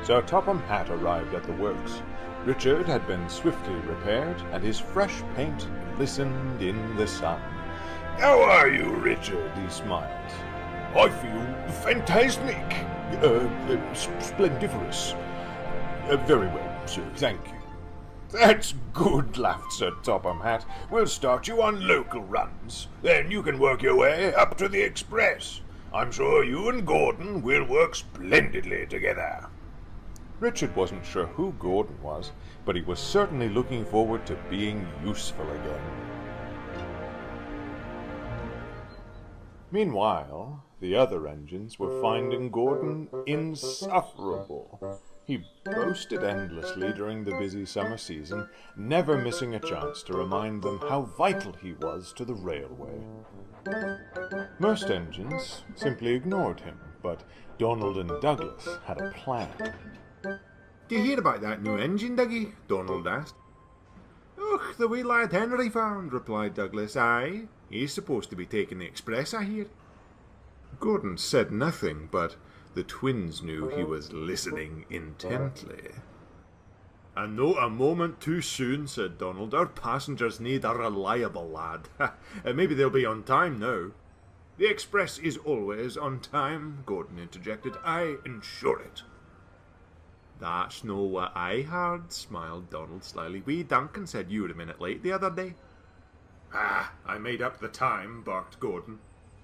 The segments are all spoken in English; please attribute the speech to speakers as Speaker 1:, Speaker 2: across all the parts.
Speaker 1: Sir Topham Hatt arrived at the works. Richard had been swiftly repaired, and his fresh paint glistened in the sun. "How are you, Richard?" he smiled. "I feel fantastic. Splendiferous. Very well, sir, thank you." "That's good," laughed Sir Topham Hatt. "We'll start you on local runs. Then you can work your way up to the Express. I'm sure you and Gordon will work splendidly together." Richard wasn't sure who Gordon was, but he was certainly looking forward to being useful again. Meanwhile, the other engines were finding Gordon insufferable. He boasted endlessly during the busy summer season, never missing a chance to remind them how vital he was to the railway. Most engines simply ignored him, but Donald and Douglas had a plan.
Speaker 2: "Do you hear about that new engine, Dougie?" Donald asked. "Och, the wee lad Henry found," replied Douglas. "Aye, he's supposed to be taking the express, I hear." Gordon said nothing, but the twins knew he was listening intently. "And not a moment too soon," said Donald. "Our passengers need a reliable lad. Maybe they'll be on time now." "The express is always on time," Gordon interjected. "I ensure it." "That's no what I heard," smiled Donald slyly. "Wee Duncan said you were a minute late the other day." "Ah, I made up the time," barked Gordon.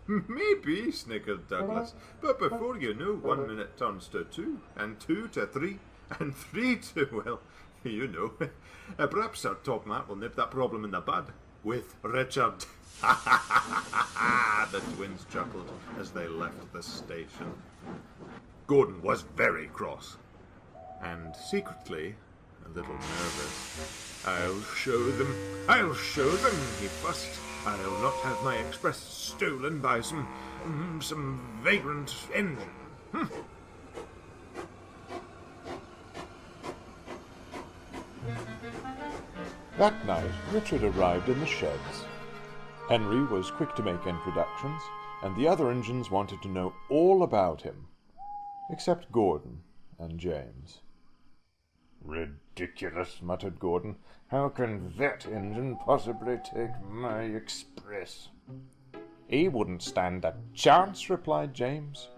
Speaker 2: "Maybe," snickered Douglas. "But before you know, 1 minute turns to 2, and 2 to 3, and 3 to, well, you know. Perhaps Sir Topham Hatt will nip that problem in the bud. With Richard." The twins chuckled as they left the station. Gordon was very cross, and secretly a little nervous. I'll show them, he fussed. "I'll not have my express stolen by some vagrant engine."
Speaker 1: That night, Richard arrived in the sheds. Henry was quick to make introductions, and the other engines wanted to know all about him, except Gordon and James. "Ridiculous," muttered Gordon. "How can that engine possibly take my express?" "He wouldn't stand a chance," replied James.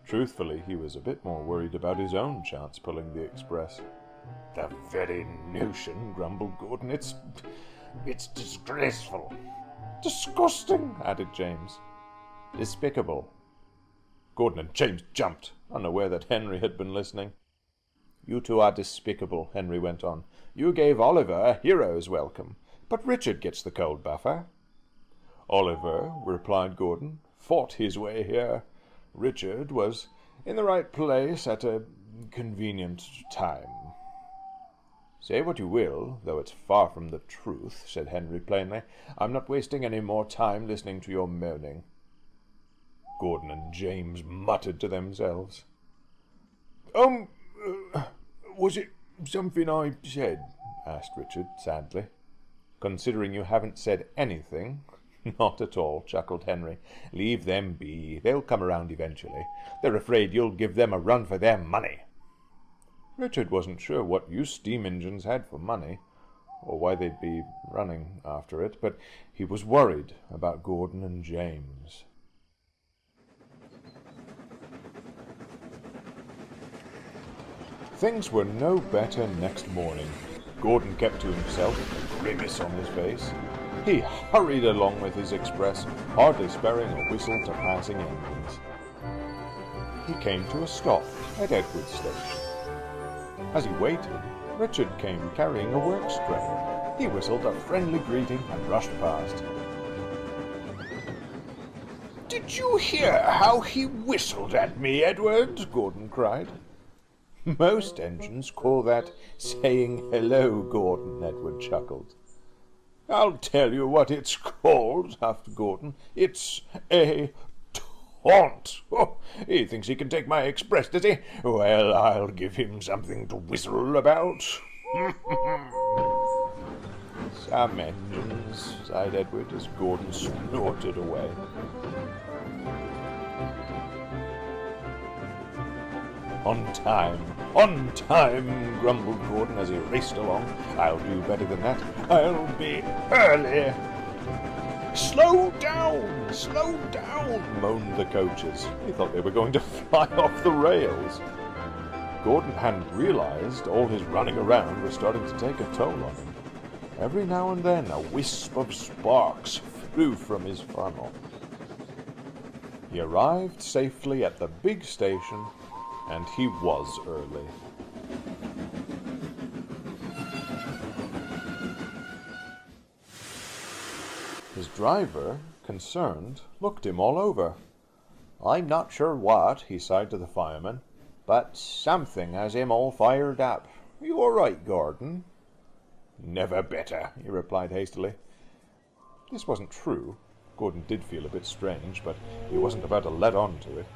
Speaker 1: Truthfully, he was a bit more worried about his own chance pulling the express. "The very notion," grumbled Gordon. It's disgraceful." "Disgusting," added James. "Despicable." Gordon and James jumped, unaware that Henry had been listening. "You two are despicable," Henry went on. "You gave Oliver a hero's welcome, but Richard gets the cold buffer." "Oliver," replied Gordon, "fought his way here. Richard was in the right place at a convenient time." "Say what you will, though it's far from the truth," said Henry plainly. "I'm not wasting any more time listening to your moaning." Gordon and James muttered to themselves. Was it something I said?" asked Richard sadly. "Considering you haven't said anything." "Not at all," chuckled Henry. "Leave them be. They'll come around eventually. They're afraid you'll give them a run for their money." Richard wasn't sure what use steam engines had for money, or why they'd be running after it, but he was worried about Gordon and James. Things were no better next morning. Gordon kept to himself, a grimace on his face. He hurried along with his express, hardly sparing a whistle to passing engines. He came to a stop at Edward Station. As he waited, Richard came carrying a works train. He whistled a friendly greeting and rushed past. "Did you hear how he whistled at me, Edward?" Gordon cried. "Most engines call that saying hello, Gordon," Edward chuckled. "I'll tell you what it's called," huffed Gordon. "It's a taunt. Oh, he thinks he can take my express, does he? Well, I'll give him something to whistle about." "Some engines," sighed Edward as Gordon snorted away. On time, grumbled Gordon as he raced along. I'll do better than that. I'll be early. Slow down, moaned the coaches. He thought they were going to fly off the rails. Gordon hadn't realized all his running around was starting to take a toll on him. Every now and then a wisp of sparks flew from his funnel. He arrived safely at the big station, and he was early. His driver, concerned, looked him all over. "I'm not sure what," he sighed to the fireman, "but something has him all fired up. You all right, Gordon?" "Never better," he replied hastily. This wasn't true. Gordon did feel a bit strange, but he wasn't about to let on to it.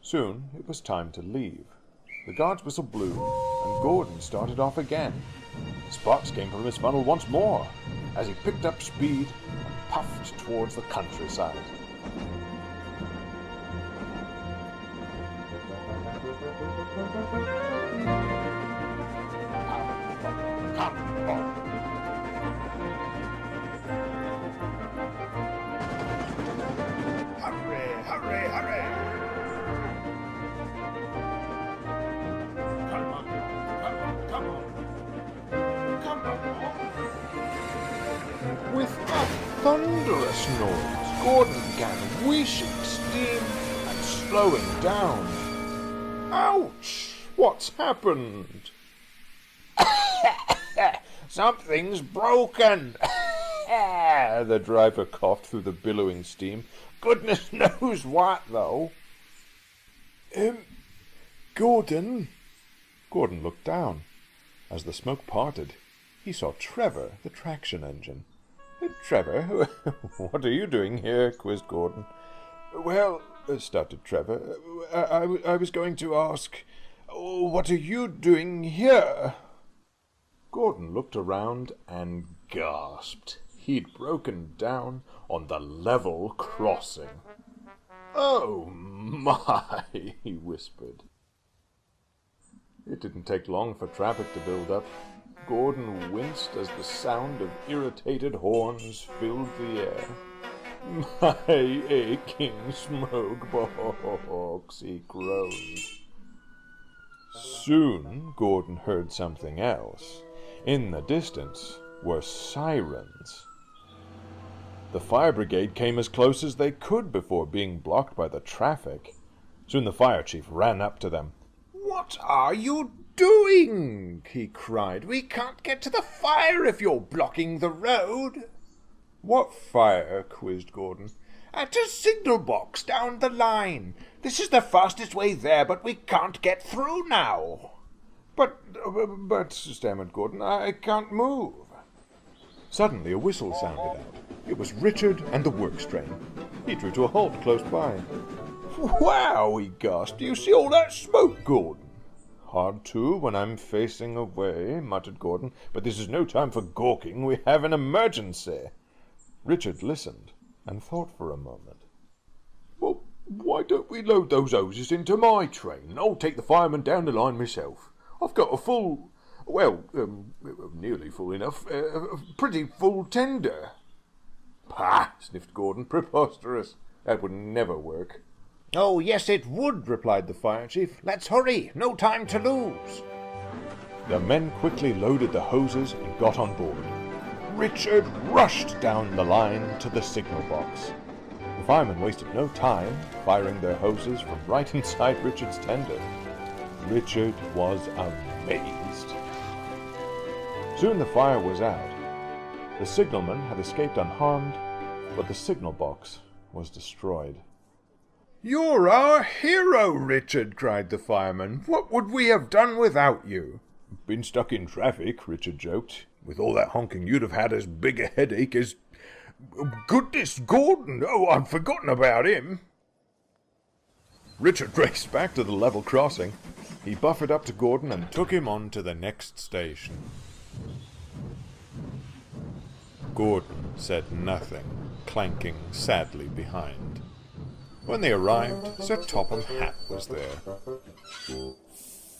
Speaker 1: Soon it was time to leave. The guard's whistle blew, and Gordon started off again. Sparks came from his funnel once more, as he picked up speed and puffed towards the countryside. Come on. Hurry! Come on. With a thunderous noise, Gordon began wheezing steam and slowing down. Ouch! What's happened? Something's broken! The driver coughed through the billowing steam. Goodness knows what, though. Gordon? Gordon looked down. As the smoke parted, he saw Trevor, the traction engine. Trevor, what are you doing here? Quizzed Gordon. Well, stuttered Trevor, I was going to ask, what are you doing here? Gordon looked around and gasped. He'd broken down on the level crossing. Oh my, he whispered. It didn't take long for traffic to build up. Gordon winced as the sound of irritated horns filled the air. My aching smoke box, he groaned. Soon Gordon heard something else. In the distance were sirens. The fire brigade came as close as they could before being blocked by the traffic. Soon the fire chief ran up to them. "What are you doing?" he cried. "We can't get to the fire if you're blocking the road." "What fire?" quizzed Gordon. "At a signal box down the line. This is the fastest way there, but we can't get through now." But, stammered Gordon, "I can't move." Suddenly a whistle sounded out. It was Richard and the works train. He drew to a halt close by. "Wow!" he gasped. "Do you see all that smoke, Gordon?" "Hard to when I'm facing away," muttered Gordon. "But this is no time for gawking. We have an emergency." Richard listened and thought for a moment. "Well, why don't we load those hoses into my train? I'll take the fireman down the line myself. I've got a full, nearly full enough, pretty full tender." "Pah!" sniffed Gordon. "Preposterous. That would never work." "Oh, yes, it would," replied the fire chief. "Let's hurry. No time to lose." The men quickly loaded the hoses and got on board. Richard rushed down the line to the signal box. The firemen wasted no time, firing their hoses from right inside Richard's tender. Richard was amazed. Soon the fire was out. The signalman had escaped unharmed, but the signal box was destroyed. "You're our hero, Richard," cried the fireman. "What would we have done without you?" "Been stuck in traffic," Richard joked. "With all that honking, you'd have had as big a headache as... Goodness, Gordon! Oh, I'd forgotten about him." Richard raced back to the level crossing. He buffered up to Gordon and took him on to the next station. Gordon said nothing, clanking sadly behind. When they arrived, Sir Topham Hatt was there.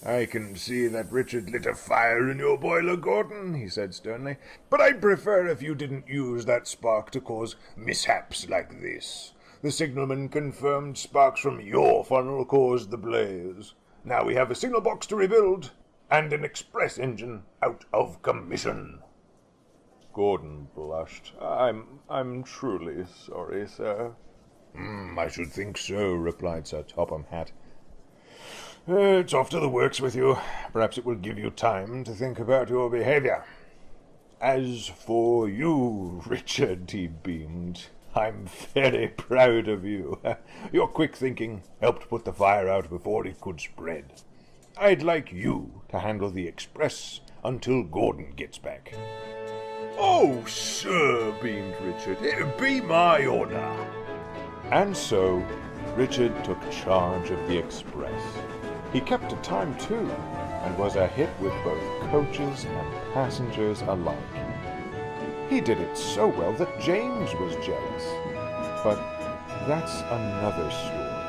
Speaker 3: "I can see that Richard lit a fire in your boiler, Gordon," he said sternly, "but I'd prefer if you didn't use that spark to cause mishaps like this. The signalman confirmed sparks from your funnel caused the blaze. Now we have a signal box to rebuild, and an express engine out of commission."
Speaker 1: Gordon blushed. I'm truly sorry, sir."
Speaker 3: I should think so," replied Sir Topham Hatt. "It's off to the works with you. Perhaps it will give you time to think about your behavior. As for you, Richard," he beamed, "I'm very proud of you. Your quick thinking helped put the fire out before it could spread. I'd like you to handle the express until Gordon gets back."
Speaker 2: "Oh, sir," beamed Richard, "it'd be my honour."
Speaker 1: And so Richard took charge of the express. He kept to time too, and was a hit with both coaches and passengers alike. He did it so well that James was jealous. But that's another story.